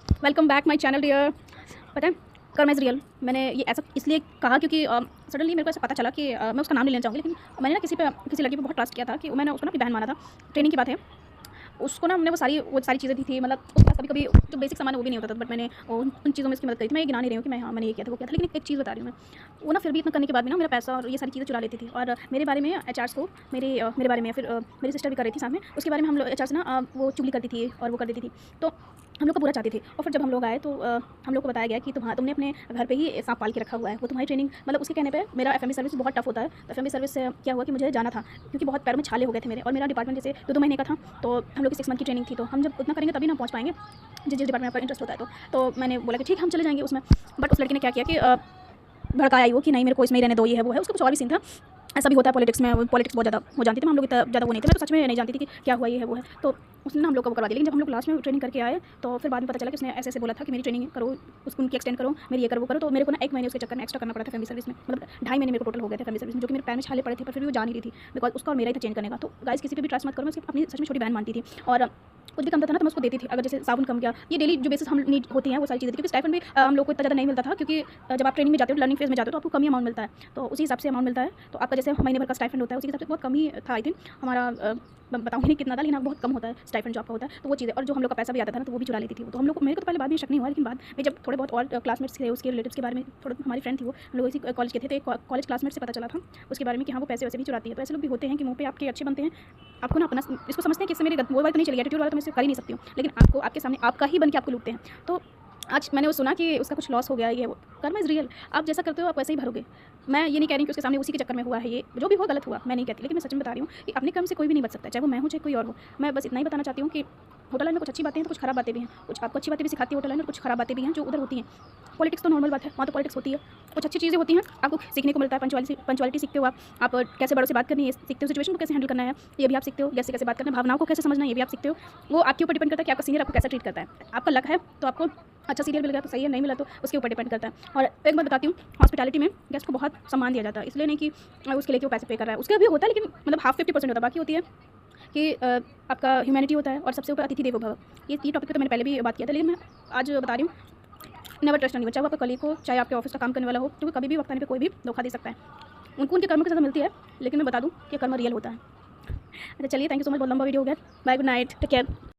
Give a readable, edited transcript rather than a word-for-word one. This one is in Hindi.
Welcome back my channel dear. पता है कर्म इज़ रियल, मैंने ये ऐसा इसलिए कहा क्योंकि सडनली मेरे को ऐसा पता चला कि मैं उसका नाम नहीं लेना चाहूँगी, लेकिन मैंने ना किसी लड़की पे बहुत ट्रस्ट किया था कि मैंने उसको ना अपनी बहन माना था। ट्रेनिंग की बात है, उसको ना हमने वो सारी चीज़ें दी थी, मतलब उसके पास कभी कभी जो बेसिक सामान है वो भी नहीं होता था, बट मैंने उन चीज़ों में इसकी मदद करी थी। मैं ये गिना नहीं रही हूँ कि मैं हाँ मैंने ये किया था वो किया था, लेकिन एक चीज़ बता रही हूँ मैं, वो ना फिर भी इतना करने के बाद भी ना मेरा पैसा और ये सारी चीज़ें चुरा लेती थी। और मेरे बारे में एचआर्स को मेरे बारे में, फिर मेरी सिस्टर भी कर रही थी साथ में, उसके बारे में हम लोग एचआर से ना वो चुगली करती थी और वो कर देती थी। तो हम लोग का बुरा चाहती थी। और फिर जब हम लोग आए तो हम लोग को बताया गया कि तुमने अपने घर पे ही सांप पाल के रखा हुआ है, वो तुम्हारी ट्रेनिंग, मतलब उसके कहने पे मेरा एफएमई सर्विस बहुत टफ होता है। तो एफएमई सर्विस से क्या हुआ कि मुझे जाना था, क्योंकि बहुत पैरों में छाले हो गए थे मेरे, और मेरा डिपार्टमेंट जैसे 2 महीने का था, तो हम लोग की 6 मंथ की ट्रेनिंग थी। तो हम जब उतना करेंगे तभी ना पहुँच पाएंगे जिस डिपार्टमेंट पर इंटरेस्ट होता है। तो मैंने बोला कि ठीक है हम चले जाएंगे उसमें। बट उस लड़की ने क्या किया कि भड़काया आई वो कि नहीं मेरे को इसमें ही रहने दो, ये है वो है, उसका कुछ और भी सीन था। ऐसा भी होता है पॉलिटिक्स में, पॉलिटिक्स बहुत ज़्यादा हो जानती थी, हम लोग इतना ज़्यादा वो नहीं थे, मैं तो सच में नहीं जानती थी कि क्या हुआ ये है वो है। तो उसने ना हम लोग को वो करवा दिया। लेकिन जब हम लोग लास्ट में ट्रेनिंग करके आए तो फिर बाद में पता चला कि उसने ऐसे बोला था कि मेरी ट्रेनिंग करो, उसको उनकी एक्सटेंड करो, मेरी ये करो वो करो। तो मेरे को ना 1 महीने उसके चक्कर में एक्स्ट्रा करना पड़ा था फैमिली सर्विस में, मतलब 2.5 महीने मेरे को टोटल हो गए थे फैमिली सर्विस में, जो कि मेरे पैर में छाले पड़े थे, पर फिर भी वो जा नहीं रही थी, बिकॉज उसका और मेरा ही था चेंज करने का। तो गाइस किसी पे भी ट्रस्ट मत करो, मैं उसकी अपनी सच में छोटी बहन मानती थी, और कुछ भी कम था ना तो मैं उसको देती थी। अगर जैसे साबुन कम गया, ये डेली जो बेसिस हम नीड होती हैं वो सारी चीज़ें थी, क्योंकि स्टाइपेंड भी हम लोग को इतना ज़्यादा नहीं मिलता था, क्योंकि जब आप ट्रेनिंग में जाते हो, लर्निंग फेज में जाते हो, तो आपको कम ही अमाउंट मिलता है, तो उसी हिसाब से अमाउंट मिलता है। तो आपका जैसे महीने भर का स्टाइपेंड होता है उसी हिसाब से बहुत कम ही था आई थिंक हमारा, बताऊँगी नहीं कितना था, लेकिन बहुत कम होता है स्टाइपेंड जो आपका होता है। तो वो चीज़ें, और जो हम लोग का पैसा भी आता था ना तो वो भी चुरा लेती थी। तो हम लोग, मेरे को तो पहले बाद में शक नहीं हुआ, लेकिन बाद में जब थोड़े बहुत और क्लासमेट्स थे उसके रिलेटिव्स के बारे में, थोड़ा हमारी फ्रेंड थी वो, हम लोग इसी कॉलेज के थे, तो एक कॉलेज क्लासमेट से पता चला था उसके बारे में कि हाँ वो पैसे वैसे भी चुराती है। तो ऐसे लोग भी होते हैं कि मुँह पे आपके अच्छे बनते हैं, आपको ना अपना इसको समझते हैं कि इससे मेरी वो वाला तो नहीं चली, एटीट्यूड वाला तो मैं इससे कर ही नहीं सकती हूँ, लेकिन आपको आपके सामने आपका ही बन के आपको लूटते हैं। तो आज मैंने वो सुना कि उसका कुछ लॉस हो गया, ये वो। कर्म इज़ रियल, आप जैसा करते हो आप वैसे ही भरोगे। मैं ये नहीं कह रही कि उसके सामने उसी के चक्कर में हुआ है, ये जो भी हुआ गलत हुआ, मैं नहीं कहती, लेकिन मैं सच में बता रही हूँ कि अपने कर्म से कोई भी नहीं बच सकता, चाहे वो मैं हूँ चाहे कोई और हो। मैं बस इतना ही बताना चाहती हूँ कि होटल लाइन में कुछ अच्छी बातें हैं तो कुछ खराब बातें भी हैं, कुछ आपको अच्छी बातें भी सिखाती है होटल लाइन, और कुछ खराब बातें भी हैं जो उधर होती हैं। पॉलिटिक्स तो नॉर्मल बात है, वहाँ तो पॉलिटिक्स होती है, कुछ अच्छी चीज़ें होती हैं, आपको सीखने को मिलता है, पंचुअलिटी सीखते हो आप कैसे बड़ों से बात करनी है सीखते हो, सिचुएशन को कैसे हैंडल करना है ये भी आप सीखते हो, जैसे कैसे बात करना है, भावनाओं को कैसे समझना है ये भी आप सीखते हो। वो आपके ऊपर डिपेंड करता है कि आपका सीनियर आपको कैसे ट्रीट करता है। आपका लक है तो आपको अच्छा सीनियर मिल गया तो सही है, नहीं मिला तो उसके ऊपर डिपेंड करता है। और एक बात बताती हूँ, हॉस्पिटैलिटी में गेस्ट को बहुत सम्मान दिया जाता है, इसलिए नहीं कि उसके लिए वो पैसे पे कर रहा है, उसका भी होता है, लेकिन मतलब हाफ 50% होता है, बाकी होती है कि आपका ह्यूमैनिटी होता है, और सबसे ऊपर अतिथि देवो भव। ये टॉपिक पे तो मैंने पहले भी बात किया था, लेकिन मैं आज बता रही हूँ, नेवर ट्रस्ट एनीवन, चाहे वो आपका कलीग हो चाहे आपके ऑफिस का काम करने वाला हो, क्योंकि कभी भी वक्त आने पे कोई भी धोखा दे सकता है। उनको उनके कर्मों की सज़ा मिलती है, लेकिन मैं बता दूँ कि कर्म रियल होता है। अच्छा चलिए, थैंक यू सो मच, बहुत लंबा वीडियो हो गया। Bye, good night, take care.